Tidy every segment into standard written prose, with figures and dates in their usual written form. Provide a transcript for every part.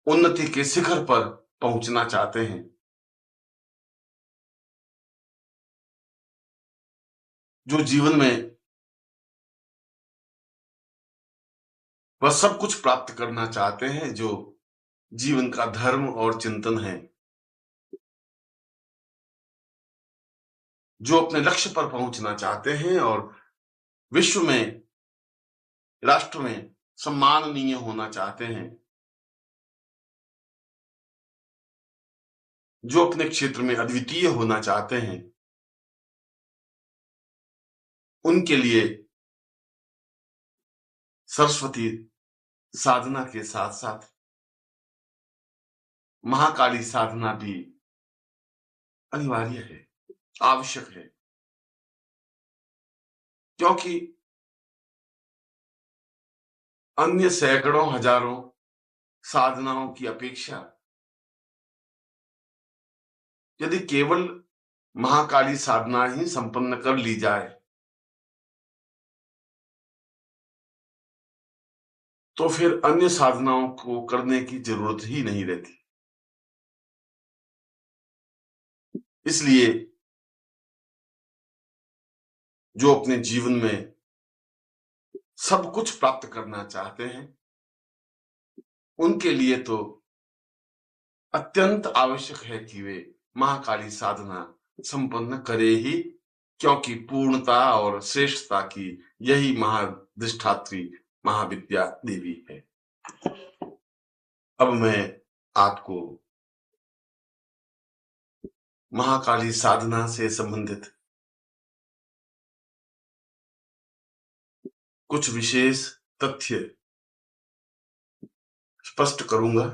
उन्नति के शिखर पर पहुंचना चाहते हैं, जो जीवन में वह सब कुछ प्राप्त करना चाहते हैं जो जीवन का धर्म और चिंतन है, जो अपने लक्ष्य पर पहुंचना चाहते हैं और विश्व में, राष्ट्र में सम्माननीय होना चाहते हैं, जो अपने क्षेत्र में अद्वितीय होना चाहते हैं, उनके लिए सरस्वती साधना के साथ साथ महाकाली साधना भी अनिवार्य है, आवश्यक है। क्योंकि अन्य सैकड़ों हजारों साधनाओं की अपेक्षा यदि केवल महाकाली साधना ही संपन्न कर ली जाए तो फिर अन्य साधनाओं को करने की जरूरत ही नहीं रहती। इसलिए जो अपने जीवन में सब कुछ प्राप्त करना चाहते हैं, उनके लिए तो अत्यंत आवश्यक है कि वे महाकाली साधना संपन्न करे ही, क्योंकि पूर्णता और श्रेष्ठता की यही महाधिष्ठात्री महाविद्या देवी है। अब मैं आपको महाकाली साधना से संबंधित कुछ विशेष तथ्य स्पष्ट करूंगा,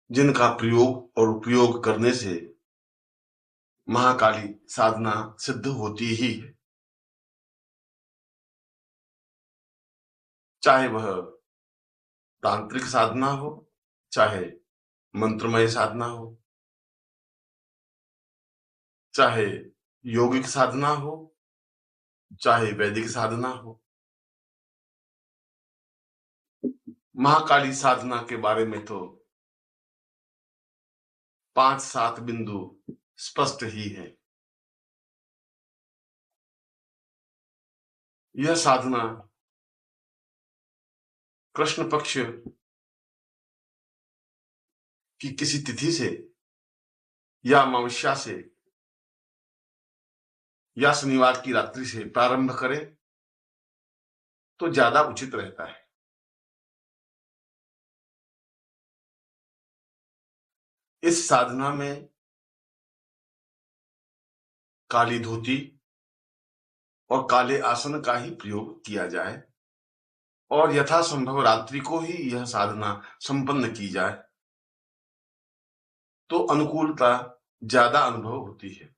जिनका प्रयोग और उपयोग करने से महाकाली साधना सिद्ध होती ही है, चाहे वह तांत्रिक साधना हो, चाहे मंत्रमय साधना हो, चाहे योगिक साधना हो, चाहे वैदिक साधना हो। महाकाली साधना के बारे में तो 5-7 बिंदु स्पष्ट ही है। यह साधना कृष्ण पक्ष की किसी तिथि से या अमावस्या से या शनिवार की रात्रि से प्रारंभ करें तो ज्यादा उचित रहता है। इस साधना में काली धोती और काले आसन का ही प्रयोग किया जाए और यथासंभव रात्रि को ही यह साधना संपन्न की जाए तो अनुकूलता ज्यादा अनुभव होती है।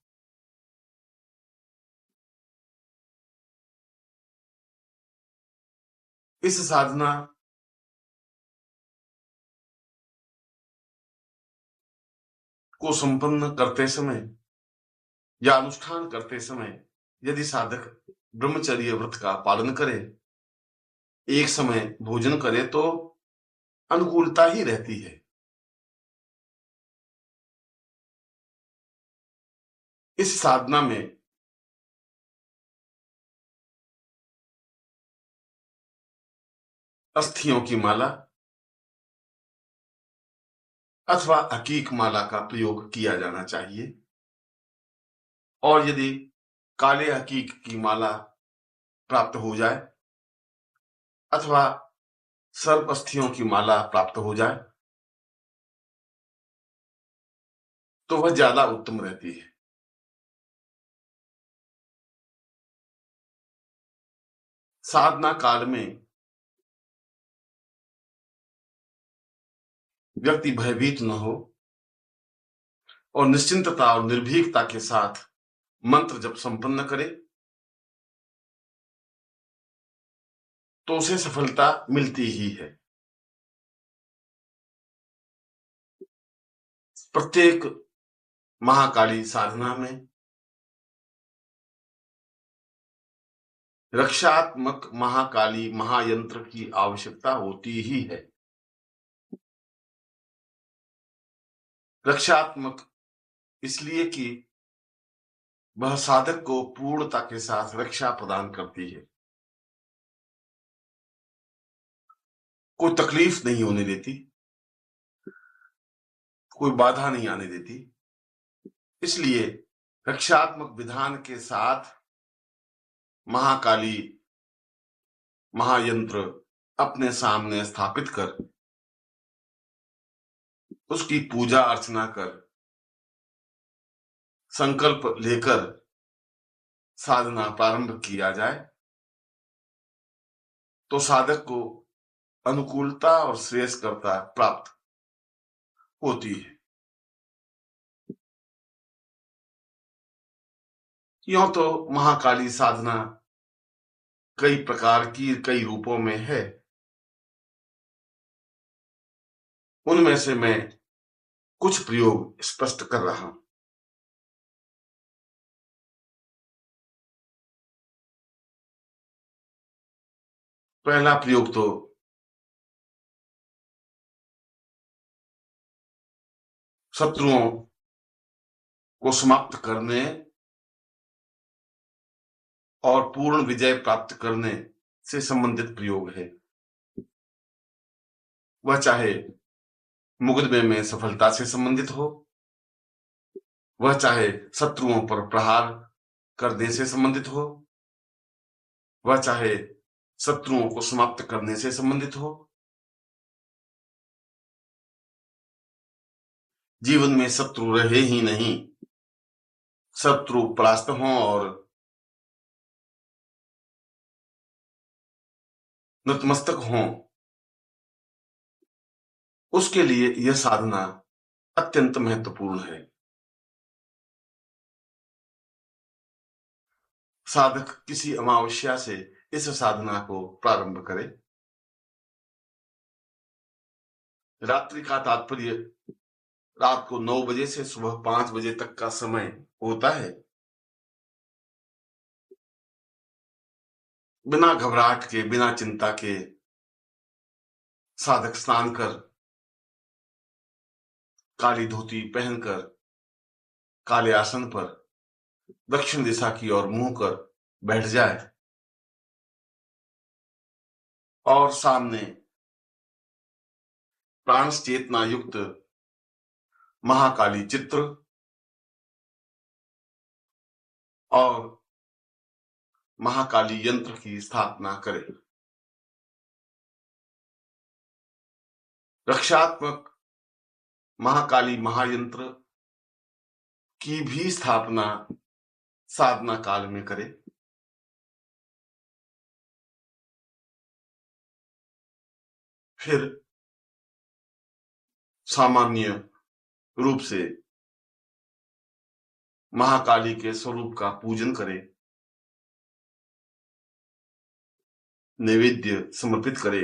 इस साधना को संपन्न करते समय या अनुष्ठान करते समय यदि साधक ब्रह्मचर्य व्रत का पालन करे, एक समय भोजन करे तो अनुकूलता ही रहती है। इस साधना में अस्थियों की माला अथवा हकीक माला का प्रयोग किया जाना चाहिए और यदि काले हकीक की माला प्राप्त हो जाए अथवा सर्प अस्थियों की माला प्राप्त हो जाए तो वह ज्यादा उत्तम रहती है। साधना काल में व्यक्ति भयभीत न हो और निश्चिंतता और निर्भीकता के साथ मंत्र जब संपन्न करे तो उसे सफलता मिलती ही है। प्रत्येक महाकाली साधना में रक्षात्मक महाकाली महायंत्र की आवश्यकता होती ही है। रक्षात्मक इसलिए कि वह साधक को पूर्णता के साथ रक्षा प्रदान करती है, कोई तकलीफ नहीं होने देती, कोई बाधा नहीं आने देती। इसलिए रक्षात्मक विधान के साथ महाकाली महायंत्र अपने सामने स्थापित कर उसकी पूजा अर्चना कर संकल्प लेकर साधना प्रारंभ किया जाए तो साधक को अनुकूलता और श्रेयस्करता प्राप्त होती है। यूं तो महाकाली साधना कई प्रकार की कई रूपों में है। उनमें से मैं कुछ प्रयोग स्पष्ट कर रहा हूं। पहला प्रयोग तो शत्रुओं को समाप्त करने और पूर्ण विजय प्राप्त करने से संबंधित प्रयोग है। वह चाहे मुकदमे में सफलता से संबंधित हो, वह चाहे शत्रुओं पर प्रहार करने से संबंधित हो, वह चाहे शत्रुओं को समाप्त करने से संबंधित हो, जीवन में शत्रु रहे ही नहीं, शत्रु परास्त हों और नतमस्तक हों, उसके लिए यह साधना अत्यंत महत्वपूर्ण है। साधक किसी अमावस्या से इस साधना को प्रारंभ करे। रात्रि का तात्पर्य रात को 9 बजे से सुबह 5 बजे तक का समय होता है। बिना घबराहट के, बिना चिंता के साधक स्नान कर, काली धोती पहनकर काले आसन पर दक्षिण दिशा की ओर मुंह कर बैठ जाए और सामने प्राण चेतना युक्त महाकाली चित्र और महाकाली यंत्र की स्थापना करे। रक्षात्मक महाकाली महायंत्र की भी स्थापना साधना काल में करे। फिर सामान्य रूप से महाकाली के स्वरूप का पूजन करे, नैवेद्य समर्पित करे,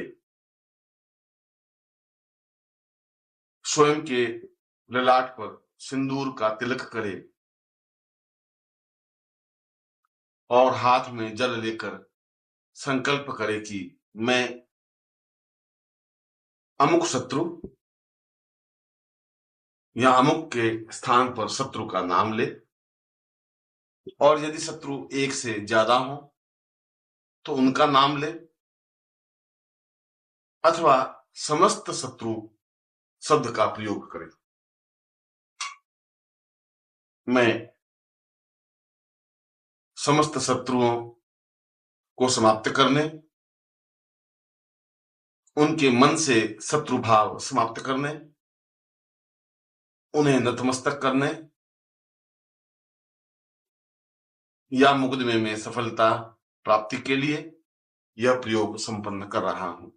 स्वयं के ललाट पर सिंदूर का तिलक करे और हाथ में जल लेकर संकल्प करे कि मैं अमुक शत्रु या अमुक के स्थान पर शत्रु का नाम ले, और यदि शत्रु एक से ज्यादा हो तो उनका नाम ले, अथवा समस्त शत्रु शब्द का प्रयोग करें। मैं समस्त शत्रुओं को समाप्त करने, उनके मन से शत्रु भाव समाप्त करने, उन्हें नतमस्तक करने या मुकदमे में सफलता प्राप्ति के लिए यह प्रयोग संपन्न कर रहा हूं।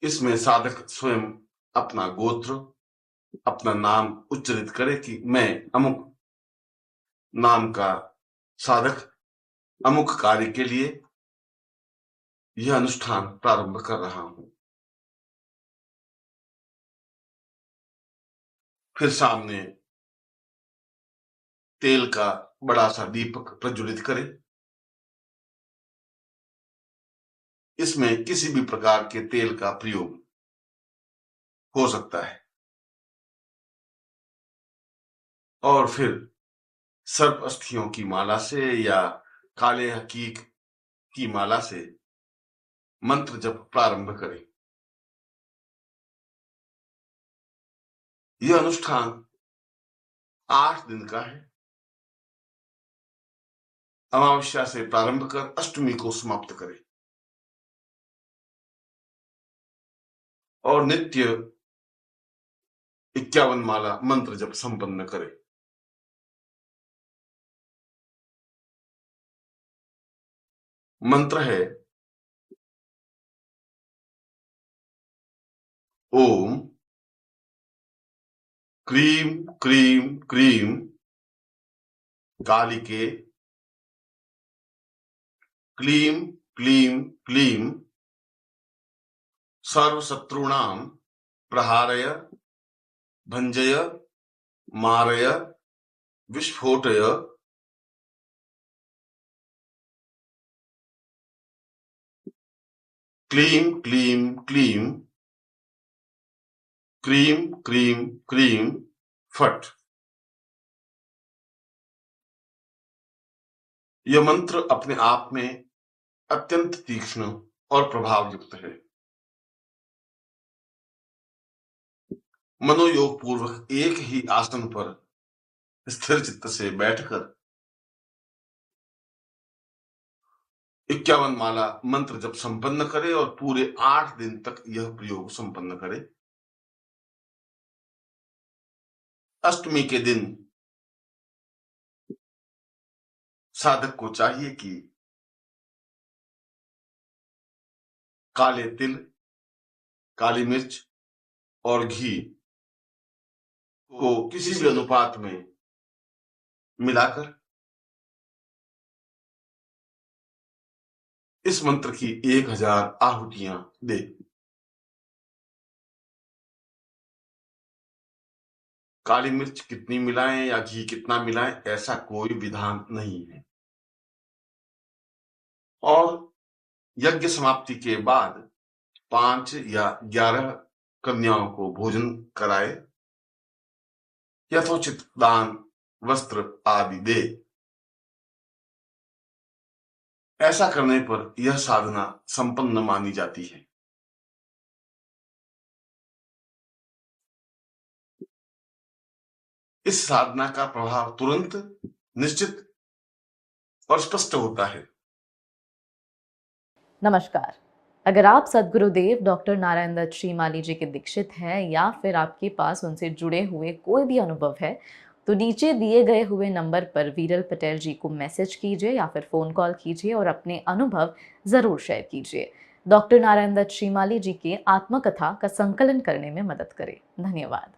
इसमें साधक स्वयं अपना गोत्र, अपना नाम उच्चारित करे कि मैं अमुक नाम का साधक अमुक कार्य के लिए यह अनुष्ठान प्रारंभ कर रहा हूं। फिर सामने तेल का बड़ा सा दीपक प्रज्वलित करें। इसमें किसी भी प्रकार के तेल का प्रयोग हो सकता है। और फिर सर्प अस्थियों की माला से या काले हकीक की माला से मंत्र जप प्रारंभ करें। यह अनुष्ठान 8 दिन का है। अमावस्या से प्रारंभ कर अष्टमी को समाप्त करें और नित्य 51 माला मंत्र जप संपन्न करें। मंत्र है ओम क्रीम क्रीम क्रीम कालिके क्लीम क्लीम क्लीम सर्वशत्रूणां प्रहारय भंजय मारय विस्फोटय क्लीम क्लीम क्लीम क्रीम क्रीम क्रीम फट। यह मंत्र अपने आप में अत्यंत तीक्ष्ण और प्रभावयुक्त है। मनोयोग पूर्वक एक ही आसन पर स्थिर चित्त से बैठकर 51 माला मंत्र जप संपन्न करे और पूरे 8 दिन तक यह प्रयोग संपन्न करे। अष्टमी के दिन साधक को चाहिए कि काले तिल, काली मिर्च और घी को किसी भी अनुपात में मिलाकर इस मंत्र की 1000 आहुतियां दे। काली मिर्च कितनी मिलाएं या घी कितना मिलाएं, ऐसा कोई विधान नहीं है। और यज्ञ समाप्ति के बाद 5 या 11 कन्याओं को भोजन कराए, यथोचित दान, वस्त्र आदि दे। ऐसा करने पर यह साधना संपन्न मानी जाती है। इस साधना का प्रभाव तुरंत, निश्चित और स्पष्ट होता है। नमस्कार। अगर आप सद्गुरुदेव डॉक्टर नारायण दत्त श्रीमाली जी के दीक्षित हैं या फिर आपके पास उनसे जुड़े हुए कोई भी अनुभव है, तो नीचे दिए गए हुए नंबर पर वीरल पटेल जी को मैसेज कीजिए या फिर फ़ोन कॉल कीजिए और अपने अनुभव ज़रूर शेयर कीजिए। डॉक्टर नारायण दत्त श्रीमाली जी की आत्मकथा का संकलन करने में मदद करें। धन्यवाद।